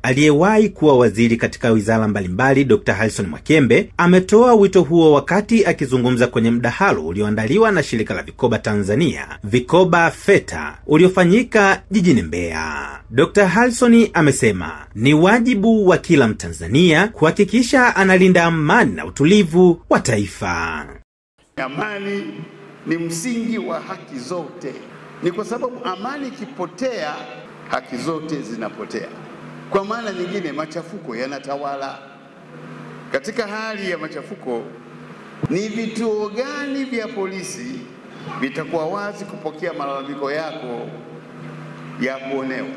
Aliyewahi kuwa waziri katika wizara mbalimbali Dr. Harrison Mwakyembe ametoa wito huo wakati akizungumza kwenye mdahalo ulioandaliwa na shirika la vikoba Tanzania, Vikoba FETA, uliofanyika jijini Mbeya. Dr. Harrison amesema ni wajibu wa kila Mtanzania kuhakikisha analinda amani na utulivu wa taifa. Amani ni msingi wa haki zote. Ni kwa sababu amani ikipotea, haki zote zinapotea. Kwa maana nyingine, machafuko yanatawala. Katika hali ya machafuko, ni vituo gani vya polisi vitakuwa wazi kupokea malalamiko yako ya kuonewa?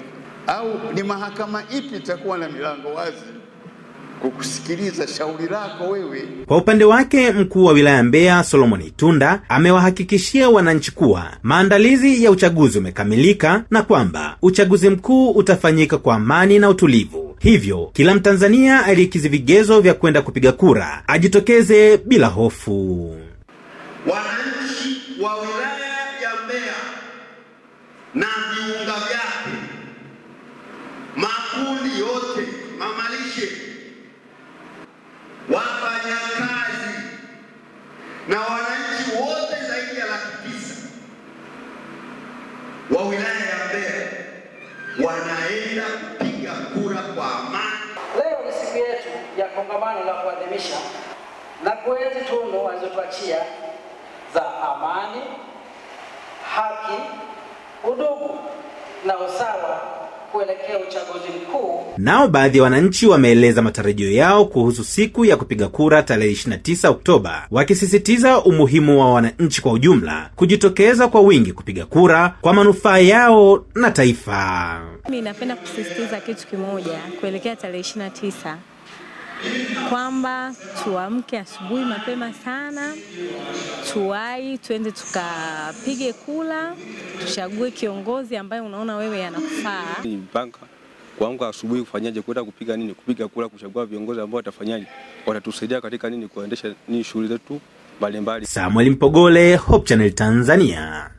Au ni mahakama ipi itakuwa na milango wazi kukusikiliza shauri lako wewe? Kwa upande wake, mkuu wa wilaya Mbeya Solomon Itunda amewahakikishia wananchi kuwa maandalizi ya uchaguzi umekamilika na kwamba uchaguzi mkuu utafanyika kwa amani na utulivu. Hivyo kila Mtanzania aliyekidhi vigezo vya kwenda kupiga kura ajitokeze bila hofu. Wananchi wa wilaya ya Mbeya na viunga vyake, makundi yote, mamalishe, wafanyakazi na wananchi wote zaidi ya 900 wa wilaya ya Mbeya wanaenda kupiga kura kwa amani. Leo ni siku yetu ya kongamano la kuadhimisha na kuenzi tunu walizotuachia za amani, haki, udugu na usawa kuelekea uchaguzi mkuu. Nao baadhi ya wananchi wameeleza matarajio yao kuhusu siku ya kupiga kura tarehe 29 Oktoba, wakisisitiza umuhimu wa wananchi kwa ujumla kujitokeza kwa wingi kupiga kura kwa manufaa yao na taifa. Mimi napenda kusisitiza kitu kimoja kuelekea tarehe 29, kwamba tuamke asubuhi mapema sana, tuwai twende tukapige kula, tuchague kiongozi ambaye unaona wewe anakufaa. Mpaka kuamka asubuhi kufanyaje, kwenda kupiga nini, kupiga kula, kuchagua viongozi ambao watafanyaje, watatusaidia katika nini, kuendesha nini shughuli zetu mbalimbali. Samuel Mpogole, Hope Channel Tanzania.